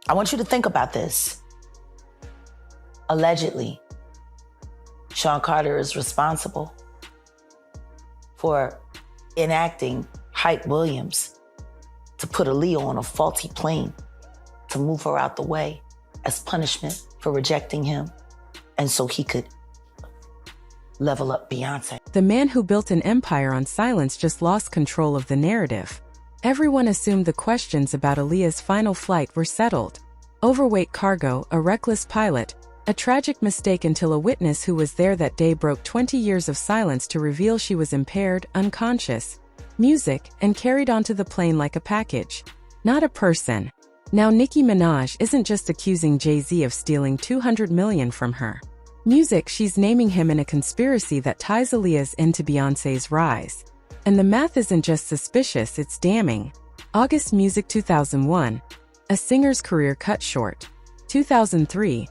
I want you to think about this. Allegedly, Sean Carter is responsible for enacting Hype Williams to put Aaliyah on a faulty plane to move her out the way as punishment for rejecting him, and so he could level up Beyonce. The man who built an empire on silence just lost control of the narrative. Everyone assumed the questions about Aaliyah's final flight were settled. Overweight cargo, a reckless pilot, a tragic mistake until a witness who was there that day broke 20 years of silence to reveal she was impaired, unconscious, music, and carried onto the plane like a package, not a person. Now Nicki Minaj isn't just accusing Jay-Z of stealing $200 million from her. Music, she's naming him in a conspiracy that ties Aaliyah's into Beyoncé's rise. And the math isn't just suspicious, it's damning. August Music 2001. A singer's career cut short. 2003.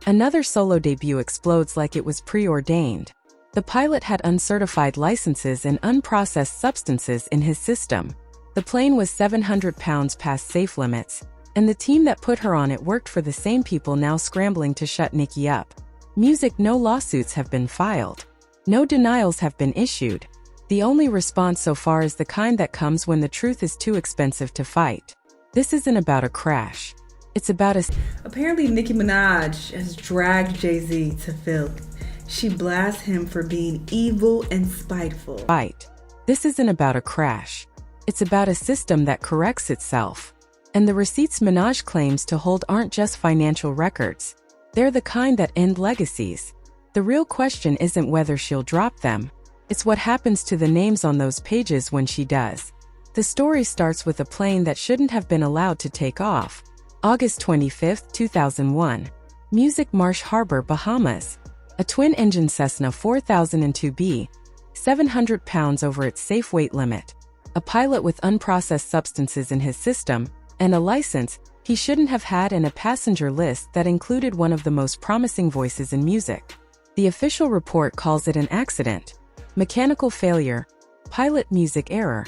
Another solo debut explodes like it was preordained. The pilot had uncertified licenses and unprocessed substances in his system. The plane was 700 pounds past safe limits, and the team that put her on it worked for the same people now scrambling to shut Nicki up. Music, no lawsuits have been filed. No denials have been issued. The only response so far is the kind that comes when the truth is too expensive to fight. This isn't about a crash. It's about a... Apparently, Nicki Minaj has dragged Jay-Z to filth. She blasts him for being evil and spiteful. Fight. This isn't about a crash. It's about a system that corrects itself. And the receipts Minaj claims to hold aren't just financial records. They're the kind that end legacies. The real question isn't whether she'll drop them. It's what happens to the names on those pages when she does. The story starts with a plane that shouldn't have been allowed to take off. August 25, 2001. Music, Marsh Harbor, Bahamas. A twin-engine Cessna 4002B, 700 pounds over its safe weight limit. A pilot with unprocessed substances in his system, and a license he shouldn't have had, and a passenger list that included one of the most promising voices in music. The official report calls it an accident. Mechanical failure, pilot music error,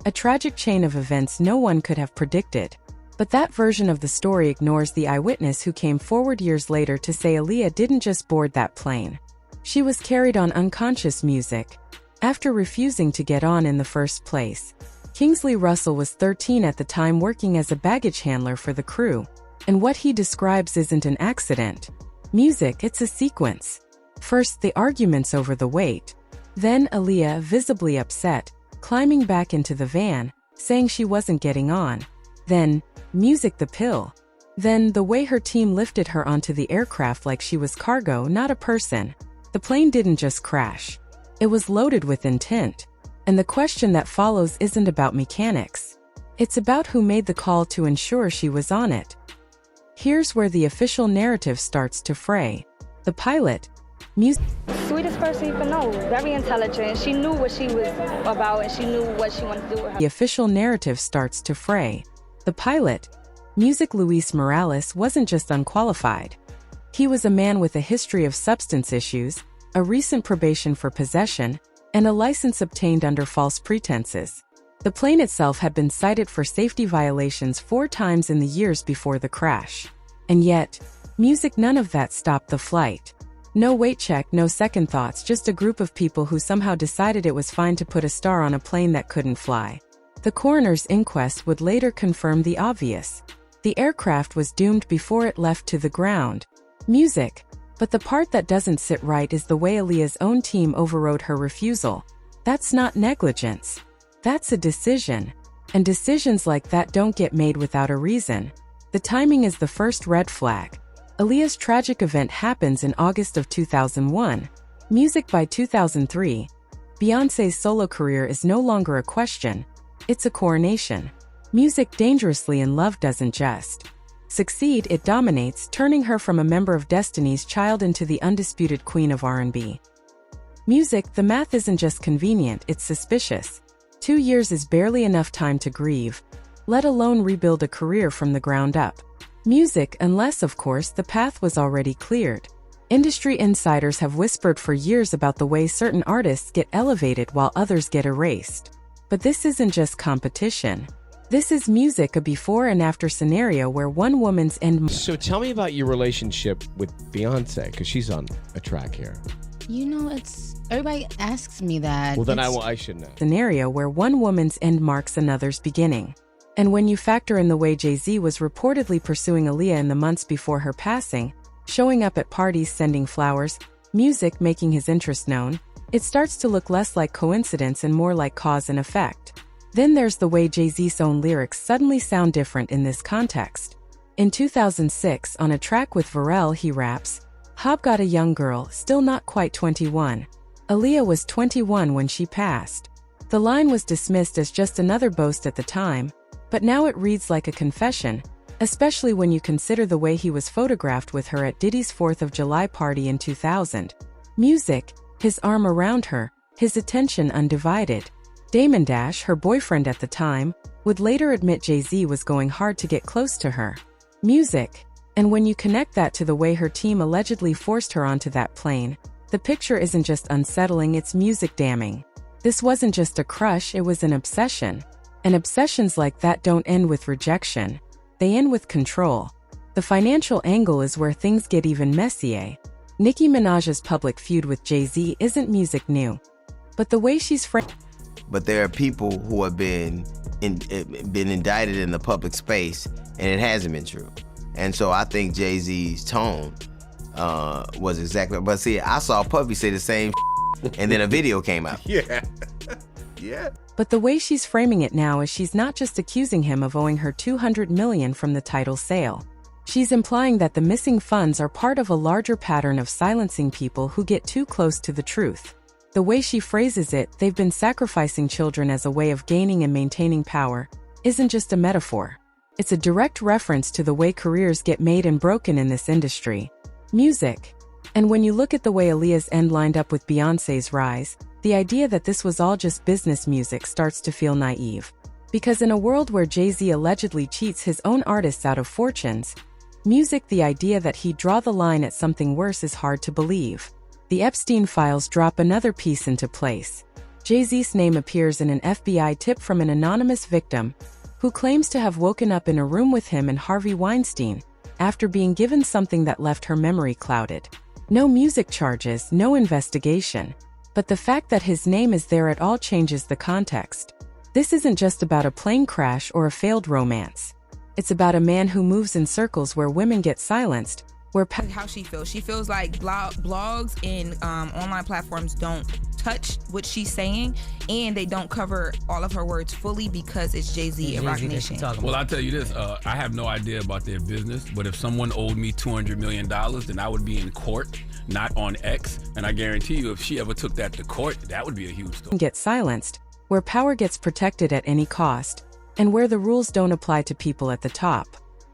a tragic chain of events no one could have predicted. But that version of the story ignores the eyewitness who came forward years later to say Aaliyah didn't just board that plane. She was carried on unconscious music after refusing to get on in the first place. Kingsley Russell was 13 at the time, working as a baggage handler for the crew. And what he describes isn't an accident. Music, it's a sequence. First, the arguments over the weight. Then Aaliyah, visibly upset, climbing back into the van, saying she wasn't getting on. Then, music, the pill. Then, the way her team lifted her onto the aircraft like she was cargo, not a person. The plane didn't just crash. It was loaded with intent. And the question that follows isn't about mechanics. It's about who made the call to ensure she was on it. Here's where the official narrative starts to fray. The pilot, sweetest person you can know, very intelligent. She knew what she was about and she knew what she wanted to do with her. The official narrative starts to fray. The pilot, Music Luis Morales, wasn't just unqualified. He was a man with a history of substance issues, a recent probation for possession, and a license obtained under false pretenses. The plane itself had been cited for safety violations 4 times in the years before the crash. And yet, Music, none of that stopped the flight. No weight check, no second thoughts, just a group of people who somehow decided it was fine to put a star on a plane that couldn't fly. The coroner's inquest would later confirm the obvious. The aircraft was doomed before it left to the ground. Music. But the part that doesn't sit right is the way Aaliyah's own team overrode her refusal. That's not negligence. That's a decision. And decisions like that don't get made without a reason. The timing is the first red flag. Aaliyah's tragic event happens in August of 2001. Music, by 2003. Beyoncé's solo career is no longer a question. It's a coronation. Music, dangerously in love, doesn't just succeed, it dominates, turning her from a member of Destiny's Child into the undisputed queen of R&B. Music, the math isn't just convenient, it's suspicious. 2 years is barely enough time to grieve, let alone rebuild a career from the ground up. Music, unless, of course, the path was already cleared. Industry insiders have whispered for years about the way certain artists get elevated while others get erased. But this isn't just competition. This is Music, a before and after scenario where one woman's end... So tell me about your relationship with Beyonce, because she's on a track here. You know, everybody asks me that. Well, then I should know. Scenario where one woman's end marks another's beginning. And when you factor in the way Jay-Z was reportedly pursuing Aaliyah in the months before her passing, showing up at parties sending flowers, Music making his interest known, it starts to look less like coincidence and more like cause and effect. Then there's the way Jay-Z's own lyrics suddenly sound different in this context. In 2006, on a track with Pharrell, he raps, "Hop got a young girl, still not quite 21. Aaliyah was 21 when she passed." The line was dismissed as just another boast at the time, but now it reads like a confession, especially when you consider the way he was photographed with her at Diddy's 4th of July party in 2000. Music, his arm around her, his attention undivided. Damon Dash, her boyfriend at the time, would later admit Jay-Z was going hard to get close to her. Music, and when you connect that to the way her team allegedly forced her onto that plane, the picture isn't just unsettling, it's music damning. This wasn't just a crush, it was an obsession. And obsessions like that don't end with rejection. They end with control. The financial angle is where things get even messier. Nicki Minaj's public feud with Jay-Z isn't music new. But the way she's framed... But there are people who have been indicted in the public space, and it hasn't been true. And so I think Jay-Z's tone was exactly... But see, I saw Puffy say the same and then a video came out. Yeah. Yeah. But the way she's framing it now is she's not just accusing him of owing her $200 million from the title sale. She's implying that the missing funds are part of a larger pattern of silencing people who get too close to the truth. The way she phrases it, they've been sacrificing children as a way of gaining and maintaining power, isn't just a metaphor. It's a direct reference to the way careers get made and broken in this industry. Music. And when you look at the way Aaliyah's end lined up with Beyoncé's rise, the idea that this was all just business music starts to feel naive. Because in a world where Jay-Z allegedly cheats his own artists out of fortunes, music, the idea that he'd draw the line at something worse is hard to believe. The Epstein files drop another piece into place. Jay-Z's name appears in an FBI tip from an anonymous victim who claims to have woken up in a room with him and Harvey Weinstein after being given something that left her memory clouded. No music charges, no investigation. But the fact that his name is there at all changes the context. This isn't just about a plane crash or a failed romance. It's about a man who moves in circles where women get silenced, where how she feels. She feels like blogs and online platforms don't touch what she's saying, and they don't cover all of her words fully because it's Jay-Z and Roc Nation. Well, I'll tell you this, I have no idea about their business, but if someone owed me $200 million, then I would be in court, not on X, and I guarantee you if she ever took that to court, that would be a huge story. Get silenced, where power gets protected at any cost, and where the rules don't apply to people at the top.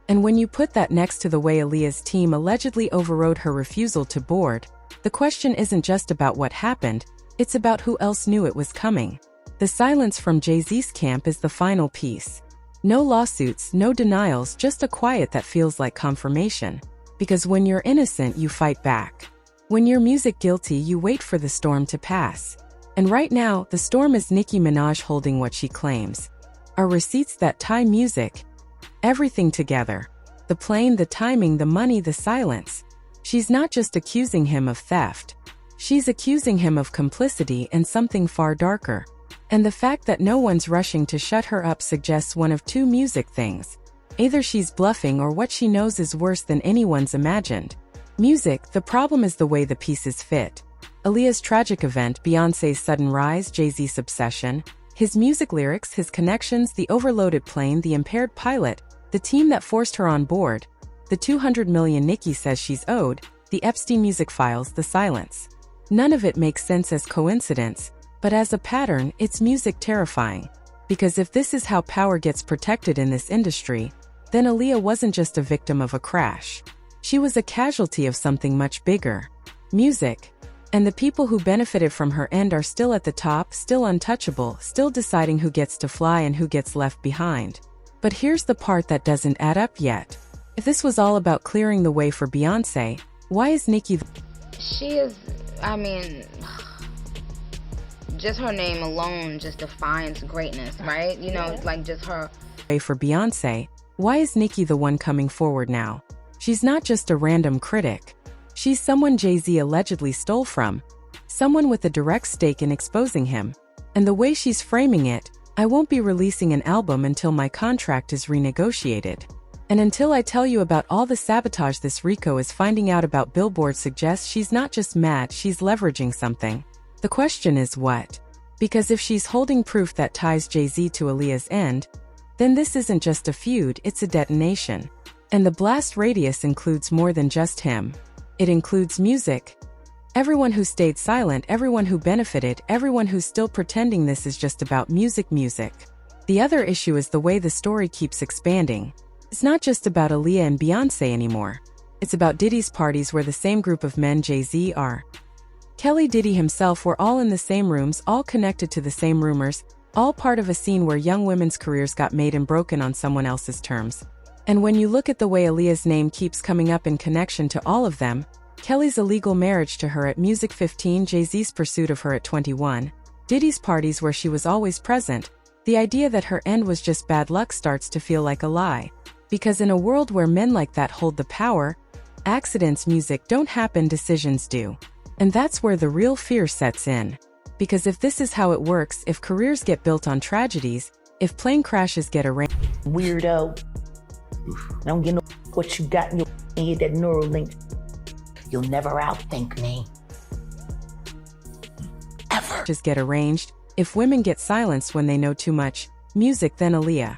And when you put that next to the way Aaliyah's team allegedly overrode her refusal to board, the question isn't just about what happened, it's about who else knew it was coming. The silence from Jay-Z's camp is the final piece. No lawsuits, no denials, just a quiet that feels like confirmation. Because when you're innocent, you fight back. When you're music guilty, you wait for the storm to pass. And right now, the storm is Nicki Minaj holding what she claims are receipts that tie music, everything together. The plane, the timing, the money, the silence. She's not just accusing him of theft. She's accusing him of complicity and something far darker. And the fact that no one's rushing to shut her up suggests one of two music things. Either she's bluffing or what she knows is worse than anyone's imagined. Music, the problem is the way the pieces fit. Aaliyah's tragic event, Beyoncé's sudden rise, Jay-Z's obsession, his music lyrics, his connections, the overloaded plane, the impaired pilot, the team that forced her on board, the $200 million Nicki says she's owed, the Epstein music files, the silence. None of it makes sense as coincidence, but as a pattern, it's music terrifying. Because if this is how power gets protected in this industry, then Aaliyah wasn't just a victim of a crash. She was a casualty of something much bigger. Music. And the people who benefited from her end are still at the top, still untouchable, still deciding who gets to fly and who gets left behind. But here's the part that doesn't add up yet. If this was all about clearing the way for Beyoncé, why is Nicki... She is, I mean, just her name alone just defines greatness, right? You know, like just her For Beyonce, why is Nicki the one coming forward now? She's not just a random critic. She's someone Jay-Z allegedly stole from, someone with a direct stake in exposing him. And the way she's framing it, I won't be releasing an album until my contract is renegotiated. And until I tell you about all the sabotage this Rico is finding out about, Billboard suggests she's not just mad, she's leveraging something. The question is what? Because if she's holding proof that ties Jay-Z to Aaliyah's end, then this isn't just a feud, it's a detonation. And the blast radius includes more than just him. It includes music. Everyone who stayed silent, everyone who benefited, everyone who's still pretending this is just about music. The other issue is the way the story keeps expanding. It's not just about Aaliyah and Beyonce anymore. It's about Diddy's parties where the same group of men Jay-Z are. Kelly Diddy himself were all in the same rooms, all connected to the same rumors, all part of a scene where young women's careers got made and broken on someone else's terms. And when you look at the way Aaliyah's name keeps coming up in connection to all of them, Kelly's illegal marriage to her at Music 15, Jay-Z's pursuit of her at 21, Diddy's parties where she was always present, the idea that her end was just bad luck starts to feel like a lie. Because in a world where men like that hold the power, accidents music don't happen, decisions do. And that's where the real fear sets in. Because if this is how it works, if careers get built on tragedies, if plane crashes get arranged. Weirdo. I don't get no what you got in your head, that neural link. You'll never outthink me. Ever. Just get arranged. If women get silenced when they know too much music, then Aaliyah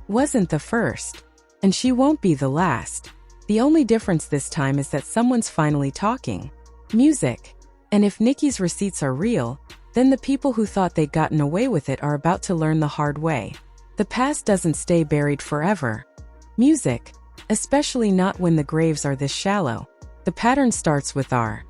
wasn't the first. And she won't be the last. The only difference this time is that someone's finally talking music. And if Nicki's receipts are real, then the people who thought they'd gotten away with it are about to learn the hard way. The past doesn't stay buried forever. Music, especially not when the graves are this shallow. The pattern starts with R.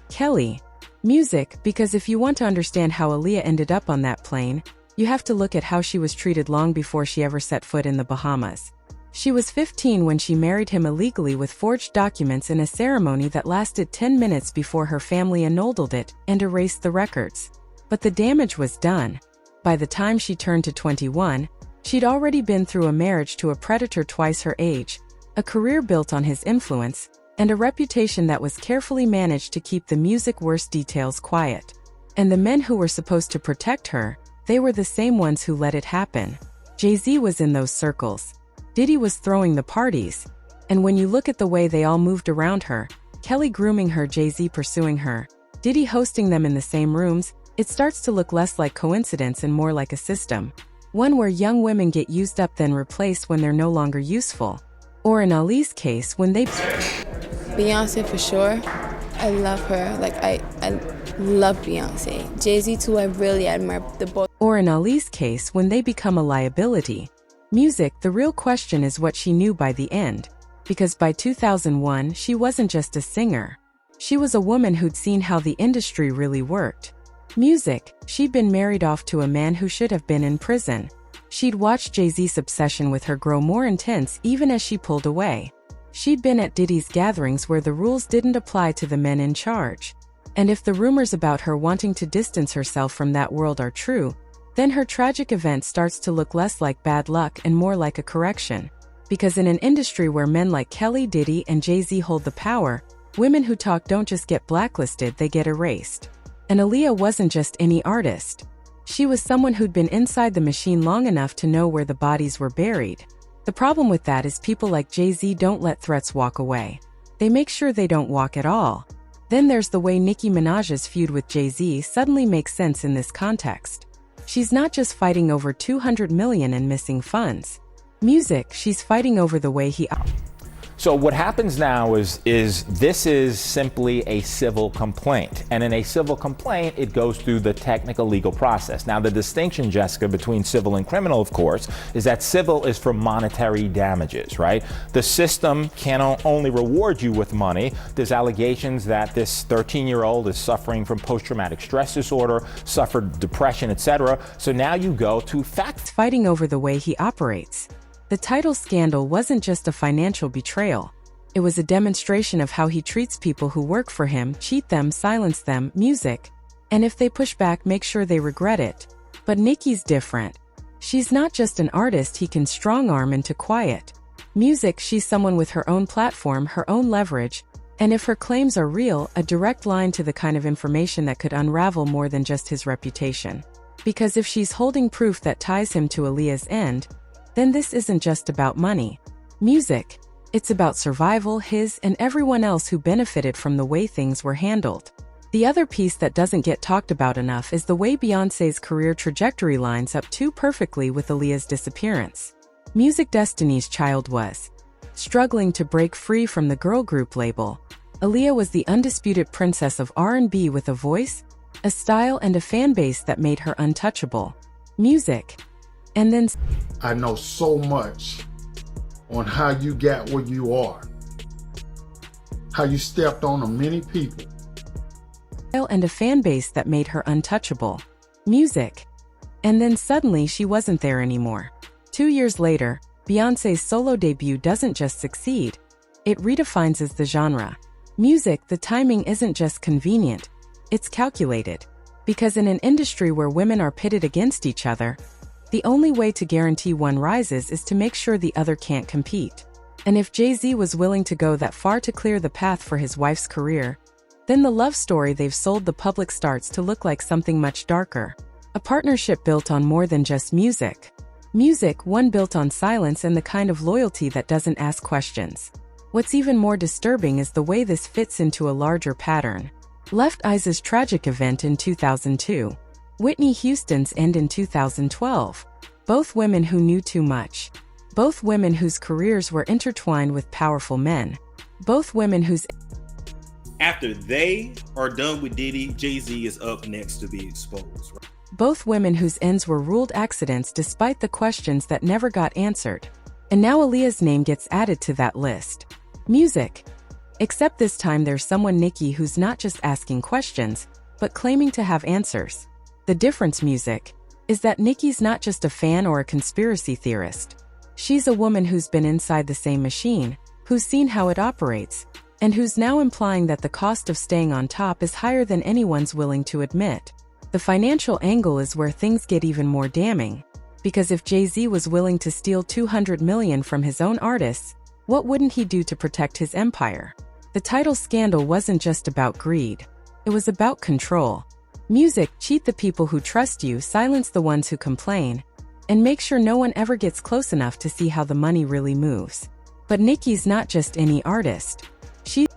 Kelly. Music, because if you want to understand how Aaliyah ended up on that plane, you have to look at how she was treated long before she ever set foot in the Bahamas. She was 15 when she married him illegally with forged documents in a ceremony that lasted 10 minutes before her family annulled it and erased the records. But the damage was done. By the time she turned to 21, she'd already been through a marriage to a predator twice her age, a career built on his influence, and a reputation that was carefully managed to keep the music's worst details quiet. And the men who were supposed to protect her, they were the same ones who let it happen. Jay-Z was in those circles. Diddy was throwing the parties. And when you look at the way they all moved around her, Kelly grooming her, Jay-Z pursuing her, Diddy hosting them in the same rooms, it starts to look less like coincidence and more like a system. One where young women get used up then replaced when they're no longer useful. Or in Ali's case, when they... Beyonce for sure. I love her. I love Beyonce. Jay-Z too, I really admire the both. Or in Ali's case, when they become a liability. Music, the real question is what she knew by the end. Because by 2001, she wasn't just a singer. She was a woman who'd seen how the industry really worked. Music, she'd been married off to a man who should have been in prison. She'd watched Jay-Z's obsession with her grow more intense even as she pulled away. She'd been at Diddy's gatherings where the rules didn't apply to the men in charge. And if the rumors about her wanting to distance herself from that world are true, then her tragic event starts to look less like bad luck and more like a correction. Because in an industry where men like Kelly, Diddy, and Jay-Z hold the power, women who talk don't just get blacklisted, they get erased. And Aaliyah wasn't just any artist. She was someone who'd been inside the machine long enough to know where the bodies were buried. The problem with that is people like Jay-Z don't let threats walk away. They make sure they don't walk at all. Then there's the way Nicki Minaj's feud with Jay-Z suddenly makes sense in this context. She's not just fighting over $200 million in missing funds. Music, she's fighting over the way he... So what happens now is this is simply a civil complaint. And in a civil complaint, it goes through the technical legal process. Now, the distinction, Jessica, between civil and criminal, of course, is that civil is for monetary damages, right? The system can only reward you with money. There's allegations that this 13-year-old is suffering from post-traumatic stress disorder, suffered depression, etc. So now you go to facts. Fighting over the way he operates. The title scandal wasn't just a financial betrayal. It was a demonstration of how he treats people who work for him, cheat them, silence them, music. And if they push back, make sure they regret it. But Nicki's different. She's not just an artist he can strong-arm into quiet. Music, she's someone with her own platform, her own leverage, and if her claims are real, a direct line to the kind of information that could unravel more than just his reputation. Because if she's holding proof that ties him to Aaliyah's end, then this isn't just about money. Music. It's about survival, his and everyone else who benefited from the way things were handled. The other piece that doesn't get talked about enough is the way Beyoncé's career trajectory lines up too perfectly with Aaliyah's disappearance. Music Destiny's Child was struggling to break free from the girl group label. Aaliyah was the undisputed princess of R&B with a voice, a style, and a fan base that made her untouchable. Music. And then I know so much on how you got where you are, how you stepped on many people. And a fan base that made her untouchable. Music. And then suddenly she wasn't there anymore. 2 years later, Beyoncé's solo debut doesn't just succeed, it redefines the genre. Music, the timing isn't just convenient, it's calculated. Because in an industry where women are pitted against each other, the only way to guarantee one rises is to make sure the other can't compete. And if Jay-Z was willing to go that far to clear the path for his wife's career, then the love story they've sold the public starts to look like something much darker. A partnership built on more than just music. Music, one built on silence and the kind of loyalty that doesn't ask questions. What's even more disturbing is the way this fits into a larger pattern. Left Eye's tragic event in 2002. Whitney Houston's end in 2012. Both women who knew too much. Both women whose careers were intertwined with powerful men. Both women whose... After they are done with Diddy, Jay-Z is up next to be exposed. Right? Both women whose ends were ruled accidents despite the questions that never got answered. And now Aaliyah's name gets added to that list. Music. Except this time there's someone, Nicki, who's not just asking questions, but claiming to have answers. The difference, music, is that Nicki's not just a fan or a conspiracy theorist. She's a woman who's been inside the same machine, who's seen how it operates, and who's now implying that the cost of staying on top is higher than anyone's willing to admit. The financial angle is where things get even more damning, because if Jay-Z was willing to steal $200 million from his own artists, what wouldn't he do to protect his empire? The title scandal wasn't just about greed. It was about control. Music, cheat the people who trust you, silence the ones who complain, and make sure no one ever gets close enough to see how the money really moves. But Nicki's not just any artist. She's